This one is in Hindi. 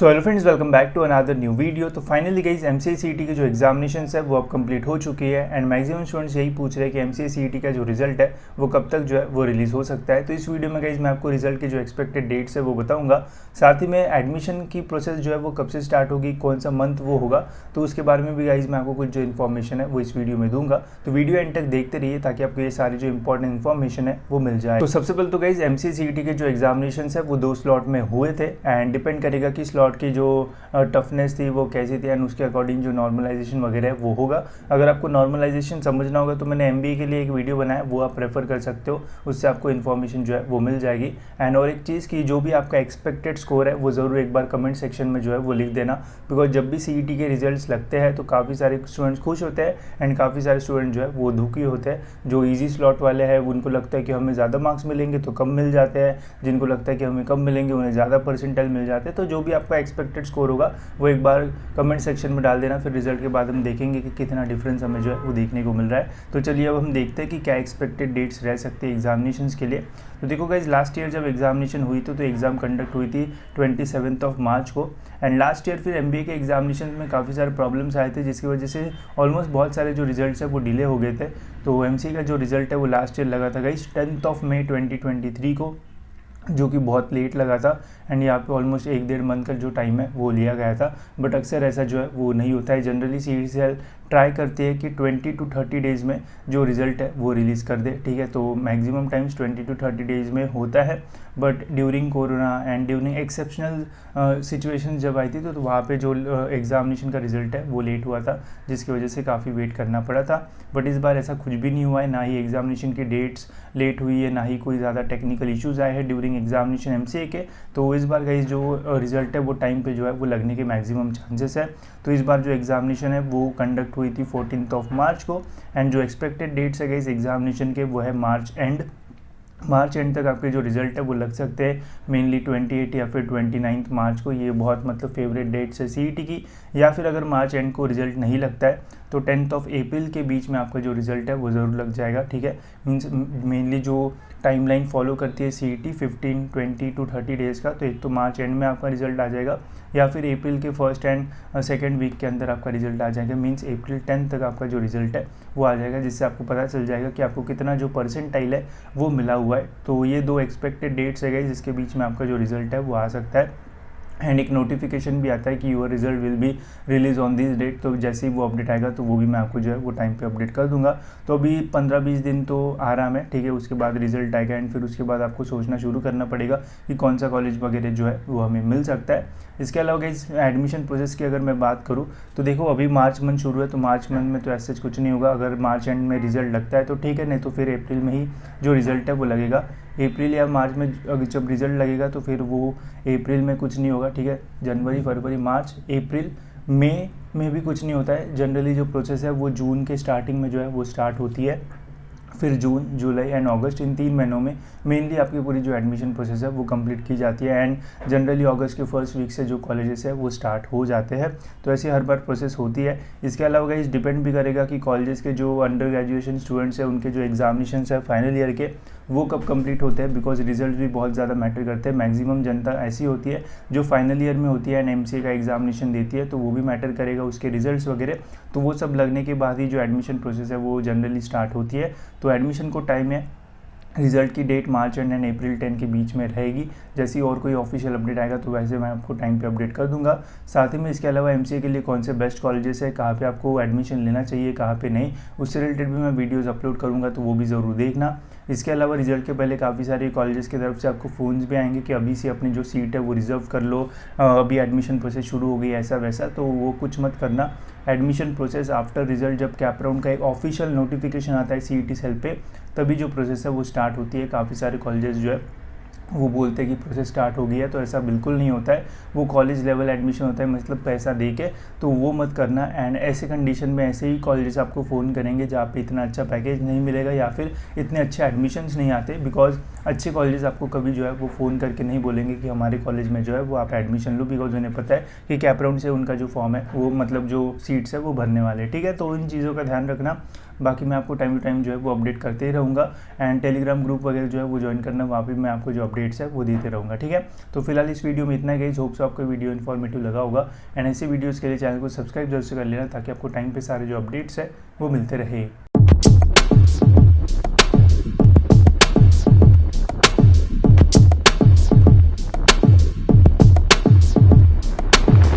So hello friends, welcome back to another new video. तो फाइनली गाइस एमसीए सीईटी की जो एग्जामिनेशन है वो अब कंप्लीट हो चुकी है एंड मैक्सिमम स्टूडेंट्स यही पूछ रहे हैं कि एमसीए सीईटी का जो रिजल्ट है वो कब तक जो है वो रिलीज़ हो सकता है। तो इस वीडियो में गाइस मैं आपको रिजल्ट के जो एक्सपेक्टेड डेट्स है वो बताऊंगा, साथ ही में एडमिशन की प्रोसेस जो है वो कब से स्टार्ट होगी, कौन सा मंथ वो होगा, तो उसके बारे में भी गाइस मैं आपको कुछ जो इन्फॉर्मेशन है वो इस वीडियो में दूंगा। तो वीडियो एंड तक देखते रहिए ताकि आपको ये सारी जो इंपॉर्टेंट इन्फॉर्मेशन है वो मिल जाए। तो सबसे पहले तो गाइस एमसीए सीईटी के जो एग्जामिनेशन है वो 2 स्लॉट में हुए थे एंड डिपेंड करेगा कि स्लॉट की जो टफनेस थी वो कैसी थी एंड उसके अकॉर्डिंग जो नॉर्मलाइजेशन वगैरह है वो होगा। अगर आपको नॉर्मलाइजेशन समझना होगा तो मैंने एमबीए के लिए एक वीडियो बनाया, वो आप रेफर कर सकते हो, उससे आपको इन्फॉर्मेशन जो है वो मिल जाएगी। एंड और एक चीज़ की जो भी आपका एक्सपेक्टेड स्कोर है वो ज़रूर एक बार कमेंट सेक्शन में जो है वो लिख देना, बिकॉज जब भी सीईटी के रिजल्ट्स लगते हैं तो काफ़ी सारे स्टूडेंट्स खुश होते हैं एंड काफ़ी सारे स्टूडेंट जो है वो दुखी होते हैं। जो ईजी स्लॉट वाले हैं उनको लगता है कि हमें ज़्यादा मार्क्स मिलेंगे तो कम मिल जाते हैं, जिनको लगता है कि हमें कम मिलेंगे उन्हें ज़्यादा परसेंटाइल मिल जाते हैं। तो जो भी आपका एक्सपेक्टेड स्कोर होगा वो एक बार कमेंट सेक्शन में डाल देना, फिर रिजल्ट के बाद हम देखेंगे कि कितना डिफरेंस हमें जो है वो देखने को मिल रहा है। तो चलिए अब हम देखते हैं कि क्या एक्सपेक्टेड डेट्स रह सकती है एग्जामिनेशंस के लिए। तो देखो गाइज, लास्ट ईयर जब एग्जामिनेशन हुई तो एग्ज़ाम कंडक्ट हुई थी 27 मार्च को एंड लास्ट ईयर फिर एमबीए के एग्जामिनेशन में काफ़ी सारे प्रॉब्लम्स आए थे जिसकी वजह से ऑलमोस्ट बहुत सारे जो रिजल्ट्स है वो डिले हो गए थे। तो एमसीए का जो रिजल्ट है वो लास्ट ईयर लगा था गाइज 10 मई 2023 को, जो कि बहुत लेट लगा था एंड यहाँ पे ऑलमोस्ट 1-1.5 मंथ का जो टाइम है वो लिया गया था। बट अक्सर ऐसा जो है वो नहीं होता है। जनरली सीईटी ट्राई करती है कि 20 to 30 डेज़ में जो रिज़ल्ट है वो रिलीज़ कर दे, ठीक है। तो मैक्सिमम टाइम्स 20 to 30 डेज़ में होता है, but during corona and during exceptional situation जब आई थी तो वहाँ पे जो एग्जामिनेशन का रिज़ल्ट है वो लेट हुआ था, जिसकी वजह से काफ़ी वेट करना पड़ा था। बट इस बार ऐसा कुछ भी नहीं हुआ है, ना ही एग्जामिनेशन की डेट्स लेट हुई है, ना ही कोई ज़्यादा टेक्निकल इश्यूज़ आए हैं ड्यूरिंग एग्जामिनेशन एमसीए के। तो इस बार गाइस जो रिज़ल्ट है वो टाइम पे जो है वो लगने के मैक्सिमम चांसेस है। तो इस बार जो एग्जामिनेशन है वो कंडक्ट हुई थी 14 मार्च को एंड जो एक्सपेक्टेड डेट्स है गाइस एग्जामिनेशन के वो है मार्च एंड तक आपके जो रिज़ल्ट है वो लग सकते हैं, मेनली 28 या फिर 29 मार्च को। ये बहुत मतलब फेवरेट डेट्स है सीईटी की। या फिर अगर मार्च एंड को रिज़ल्ट नहीं लगता है तो 10 अप्रैल के बीच में आपका जो रिज़ल्ट है वो ज़रूर लग जाएगा, ठीक है। मीन्स मेनली जो टाइमलाइन फॉलो करती है सीईटी 15, 20 to 30 डेज़ का, तो एक तो मार्च एंड में आपका रिज़ल्ट आ जाएगा या फिर अप्रैल के फर्स्ट एंड सेकेंड वीक के अंदर आपका रिज़ल्ट आ जाएगा। मीन्स अप्रैल 10 तक आपका जो रिज़ल्ट है वो आ जाएगा, जिससे आपको पता चल जाएगा कि आपको कितना जो परसेंटाइल है वो मिला हुआ है। तो ये 2 एक्सपेक्टेड डेट्स है जिसके बीच में आपका जो रिज़ल्ट है वो आ सकता है। एंड एक नोटिफिकेशन भी आता है कि your result will be release on this date. तो जैसे ही वो अपडेट आएगा तो वो भी मैं आपको जो है वो टाइम पे अपडेट कर दूंगा। तो अभी 15-20 दिन तो आराम है, ठीक है। उसके बाद रिजल्ट आएगा एंड फिर उसके बाद आपको सोचना शुरू करना पड़ेगा कि कौन सा कॉलेज वगैरह जो है वो हमें मिल सकता है। इसके अलावा इस एडमिशन प्रोसेस की अगर मैं बात करूँ तो देखो अभी मार्च मंथ शुरू है, तो मार्च मंथ में तो ऐसा कुछ नहीं होगा। अगर मार्च एंड में रिजल्ट लगता है तो ठीक है, नहीं तो फिर अप्रैल में ही जो रिजल्ट है वो लगेगा। अप्रैल या मार्च में अगर जब रिजल्ट लगेगा तो फिर वो अप्रैल में कुछ नहीं होगा, ठीक है। जनवरी, फरवरी, मार्च, अप्रैल, मई में भी कुछ नहीं होता है। जनरली जो प्रोसेस है वो जून के स्टार्टिंग में जो है वो स्टार्ट होती है, फिर जून, जुलाई एंड अगस्त, इन 3 महीनों में मेनली आपकी पूरी जो एडमिशन प्रोसेस है वो कंप्लीट की जाती है एंड जनरली अगस्त के फर्स्ट वीक से जो कॉलेजेस है वो स्टार्ट हो जाते हैं। तो ऐसी हर बार प्रोसेस होती है। इसके अलावा गाइस डिपेंड भी करेगा कि कॉलेजेस के जो अंडर ग्रेजुएशन स्टूडेंट्स हैं उनके जो एग्जामिनेशन है फाइनल ईयर के वो कब कंप्लीट होते हैं, बिकॉज रिजल्ट भी बहुत ज़्यादा मैटर करते हैं। मैक्सिमम जनता ऐसी होती है जो फाइनल ईयर में होती है एंड एमसीए का एग्जामिनेशन देती है, तो वो भी मैटर करेगा उसके रिजल्ट्स वगैरह। तो वो सब लगने के बाद ही जो एडमिशन प्रोसेस है वो जनरली स्टार्ट होती है। तो एडमिशन को टाइम है, रिजल्ट की डेट मार्च एंड अप्रैल 10 के बीच में रहेगी। जैसे ही और कोई ऑफिशियल अपडेट आएगा तो वैसे मैं आपको टाइम पे अपडेट कर दूंगा। साथ ही में इसके अलावा एमसीए के लिए कौन से बेस्ट कॉलेजेस है, कहाँ पे आपको एडमिशन लेना चाहिए, कहाँ पे नहीं, उससे रिलेटेड भी मैं वीडियोस अपलोड करूँगा, तो वो भी ज़रूर देखना। इसके अलावा रिजल्ट के पहले काफ़ी सारे कॉलेजेस की तरफ से आपको फ़ोन्स भी आएंगे कि अभी से अपनी जो सीट है वो रिज़र्व कर लो, अभी एडमिशन प्रोसेस शुरू हो गई, ऐसा वैसा। तो वो कुछ मत करना। एडमिशन प्रोसेस आफ्टर रिजल्ट जब कैप राउंड का एक ऑफिशियल नोटिफिकेशन आता है सीईटी सेल पे, तभी जो प्रोसेस है वो स्टार्ट होती है। काफ़ी सारे कॉलेजेस जो है वो बोलते हैं कि प्रोसेस स्टार्ट हो गया, तो ऐसा बिल्कुल नहीं होता है। वो कॉलेज लेवल एडमिशन होता है, मतलब पैसा दे के, तो वो मत करना। एंड ऐसे कंडीशन में ऐसे ही कॉलेजेस आपको फ़ोन करेंगे जहाँ पे इतना अच्छा पैकेज नहीं मिलेगा या फिर इतने अच्छे एडमिशन्स नहीं आते, बिकॉज अच्छे कॉलेजेस आपको कभी जो है वो फ़ोन करके नहीं बोलेंगे कि हमारे कॉलेज में जो है वो आप एडमिशन लो, बिकॉज उन्हें पता है कि कैप राउंड से उनका जो फॉर्म है वो मतलब जो सीट्स है वो भरने वाले, ठीक है। तो इन चीज़ों का ध्यान रखना। बाकी मैं आपको टाइम टू टाइम जो है वो अपडेट करते ही रहूँगा। एंड टेलीग्राम ग्रुप वगैरह जो है वो ज्वाइन करना, वहाँ पे मैं आपको जो अपडेट्स है वो देते रहूँगा। ठीक है, तो फिलहाल इस वीडियो में इतना गाइस, होप सो आपको वीडियो इन्फॉर्मेटिव लगा होगा। एंड ऐसे वीडियोज़ के लिए चैनल को सब्सक्राइब जरूर से कर लेना, ताकि आपको टाइम पे सारे जो अपडेट्स है वो मिलते रहे।